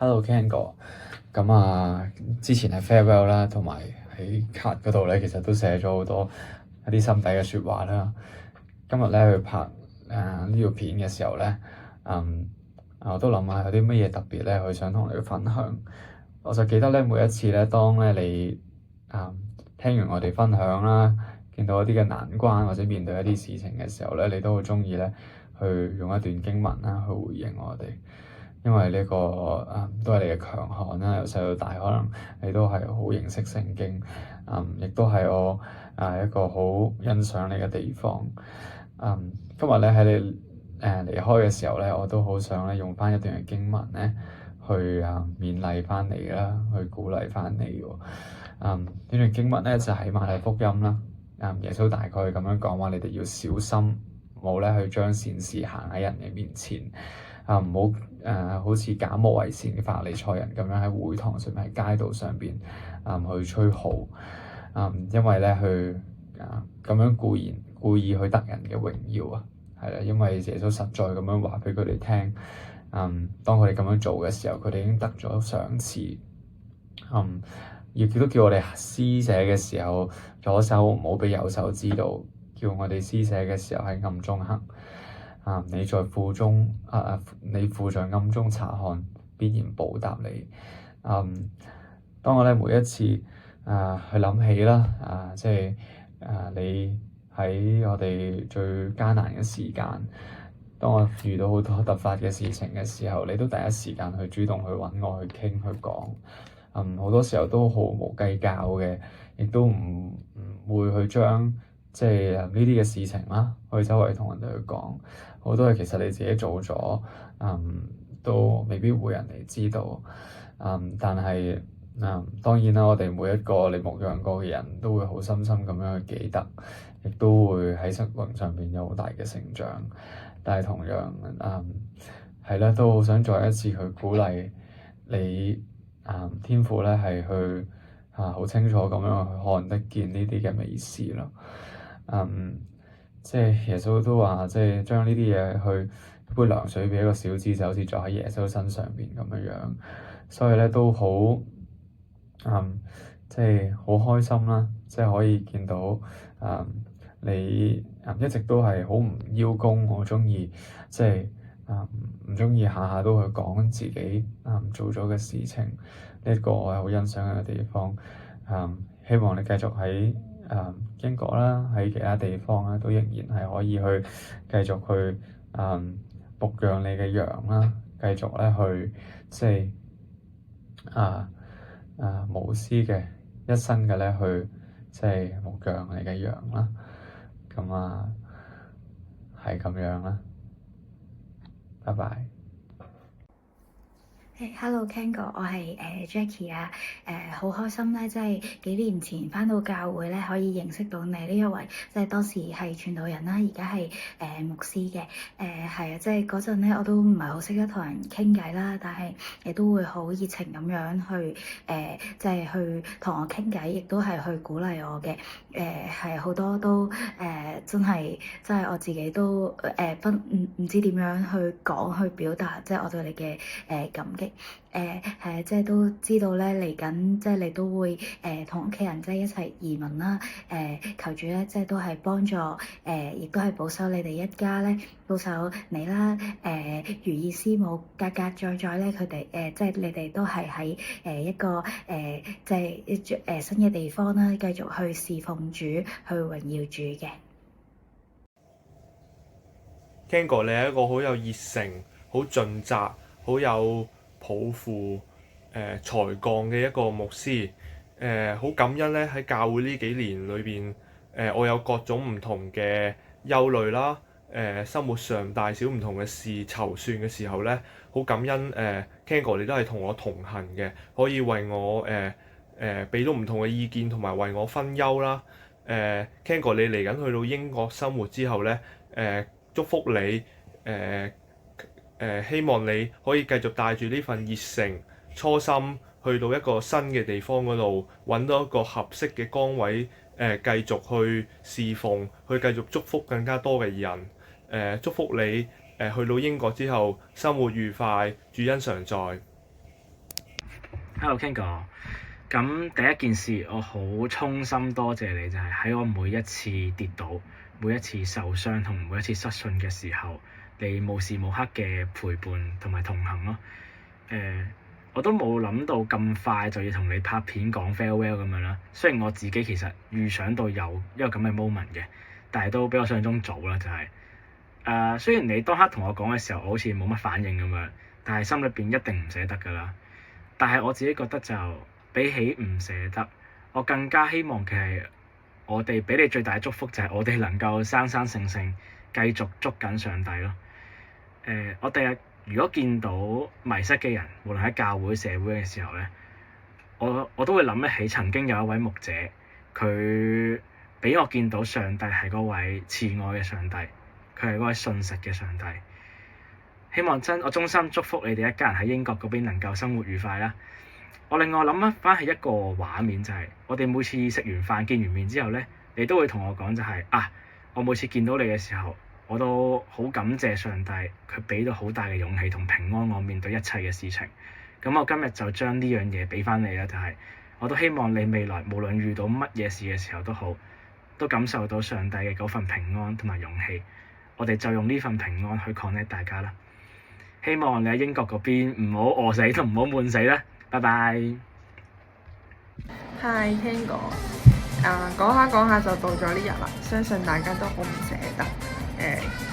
Hello Ken 哥，咁之前係 farewell 啦，同埋喺 card 嗰度咧，其實都寫咗好多一啲心底嘅説話啦。今日咧去拍呢條片嘅時候咧，我都諗下有啲乜嘢特別咧，佢想同你分享。我就記得咧，每一次咧，當咧你聽完我哋分享啦，見到一啲嘅難關或者面對一啲事情嘅時候咧，你都好鍾意咧去用一段經文啦去回應我哋。因為呢個都係你嘅強項啦，由細到大可能你都係好認識聖經，亦都係我一個好欣賞你嘅地方。今日咧喺你離開嘅時候咧，我都好想咧用翻一段嘅經文咧去勉勵翻你啦，去鼓勵翻你喎。呢段經文咧就喺馬太福音啦。耶穌大概咁樣講話，你哋要小心，唔好咧去將善事行喺人嘅面前。唔好好似假冒為善嘅法利賽人咁樣喺會堂上面、喺街道上邊去吹號，因為咧去咁樣故意去得人嘅榮耀啊，係啦，因為耶穌實在咁樣話俾佢哋聽，當佢哋咁樣做嘅時候，佢哋已經得咗賞賜。亦都叫我哋施捨嘅時候，左手唔好俾右手知道，叫我哋施捨嘅時候喺暗中行。你在父中，你父在暗中察看，必然報答你。當我咧每一次去諗起啦，即係你喺我哋最艱難嘅時間，當我遇到好多突發嘅事情嘅時候，你都第一時間去主動去揾我去傾去講。好多時候都毫無計較嘅，亦都唔會去將即係呢啲嘅事情啦，去周圍同人哋去講。好多嘢其實你自己做咗，都未必會人哋知道。但係當然啦，我哋每一個你牧養過嘅人都會好深深咁樣去記得，亦都會喺生活上邊有好大嘅成長。但係同樣係啦，都好想再一次去鼓勵你。天父咧係去好清楚咁樣去看得見呢啲嘅美事咯。即係耶穌都話，即係將呢啲嘢去一杯涼水畀一個小子，就好似坐喺耶穌身上邊咁樣樣。所以咧都好即係好開心啦，即係可以見到你一直都係好唔邀功，我鍾意即係唔鍾意下下都去講自己做咗嘅事情，呢一個我係好欣賞嘅地方。希望你繼續喺英國啦，喺其他地方啦，都仍然係可以去繼續去牧養你嘅羊啦，繼續咧去即係無私嘅一生嘅咧去即係牧養你嘅羊啦。咁係咁樣啦。拜拜。Hello Ken 哥，我係Jackie 啊，好開心咧，即係幾年前返到教會咧，可以認識到你呢一位，即係當時係傳道人啦，而家係牧師嘅，係啊，即係嗰陣咧我都唔係好識得同人傾偈啦，但係亦都會好熱情咁樣去即係去同我傾偈，亦都係去鼓勵我嘅，係好多都真係我自己都唔知點樣去講去表達，即係我對你嘅感激。係即係都知道咧，嚟緊即係你都會同屋企人即係一齊移民啦。求主咧，即係都係幫助亦都係保守你哋一家咧，保守你啦。如意師母格格在在咧，佢哋即係你哋都係喺一個即係新嘅地方啦，繼續去侍奉主，去榮耀主嘅。Ken 哥，你係一個好有熱誠、好盡責、好有抱負、才幹嘅一個牧師。好感恩咧，喺教會呢幾年裏邊，我有各種唔同嘅憂慮啦。生活上大小唔同嘅事籌算嘅時候咧，好感恩Ken 哥，你都係同我同行嘅，可以為我俾到唔同嘅意見，同埋為我分憂啦。Ken 哥，你嚟緊去到英國生活之後咧，祝福你希望你可以繼續帶住呢份熱誠、初心，去到一個新嘅地方嗰度，揾到一個合適嘅崗位，繼續去侍奉，去繼續祝福更加多嘅人。祝福你去到英國之後生活愉快，主恩常在。Hello Ken 哥，咁第一件事我好衷心多謝你，就係喺我每一次跌倒、每一次受傷同每一次失信嘅時候，你無時無刻嘅陪伴同埋同行咯。我都冇諗到咁快就要同你拍片講 farewell 咁樣啦。雖然我自己其實預想到有一個咁嘅 moment 嘅，但係都比我想像中早啦，就係雖然你當刻同我講嘅時候，我好似冇乜反應咁樣，但係心裏邊一定唔捨得㗎啦。但係我自己覺得就比起唔捨得，我更加希望嘅係我哋俾你最大嘅祝福就係我哋能夠生生性性繼續捉緊上帝咯。我第日如果見到迷失嘅人，無論喺教會社會嘅時候咧，我都會諗起曾經有一位牧者，佢俾我見到上帝係嗰位慈愛嘅上帝，佢係嗰位信實嘅上帝。希望我衷心祝福你哋一家人喺英國嗰邊能夠生活愉快啦。我另外諗翻起一個畫面，就係我哋每次食完飯見完面之後咧，你都會同我講就係我每次見到你嘅時候，我都好感謝上帝，佢俾到好大嘅勇氣同平安我面對一切嘅事情。咁我今日就將呢樣嘢俾翻你啦，就係我都希望你未來無論遇到乜嘢事嘅時候都好，都感受到上帝嘅嗰份平安同埋勇氣。我哋就用呢份平安去 connect 大家啦。希望你喺英國嗰邊唔好餓死同唔好悶死啦。拜拜。Hi Ken 哥，講下講下就到咗呢日啦，相信大家都好唔捨得。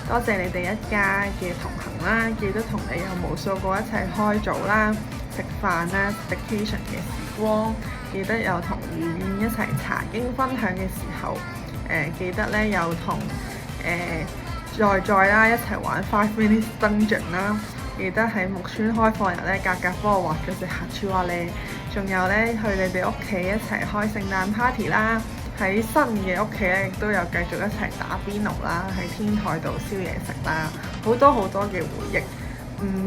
多謝你哋一家嘅同行啦，記得同你有無數個一齊開組啦、食飯啦、vacation 嘅時光，記得有同語言一齊查經分享嘅時候，記得咧有同在啦一齊玩 5 minutes dungeon 啦。記得喺木村開放日咧，格格幫我畫咗隻黑超話咧，仲有咧去你哋屋企一齊開聖誕 party 啦，喺新嘅屋企咧亦都有繼續一齊打邊爐啦，喺天台度燒嘢食啦，好多好多嘅回憶。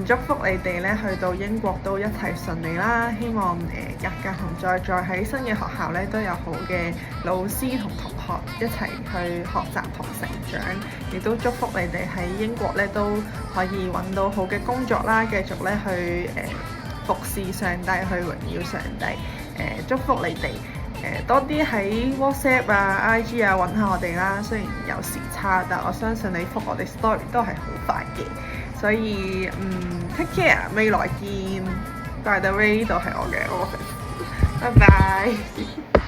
祝福你哋咧去到英國都一切順利啦！希望格格同在喺新嘅學校咧都有好嘅老師同同學一齊去學習同成長，亦都祝福你哋喺英國咧都可以揾到好嘅工作啦，繼續咧去服侍上帝，去榮耀上帝。祝福你哋多啲喺 WhatsApp 啊、IG 啊揾下我哋啦。雖然有時差，但我相信你覆我哋 story 都係好快嘅。所以take care， 未來見。By the way， 呢度係我嘅 office，拜拜。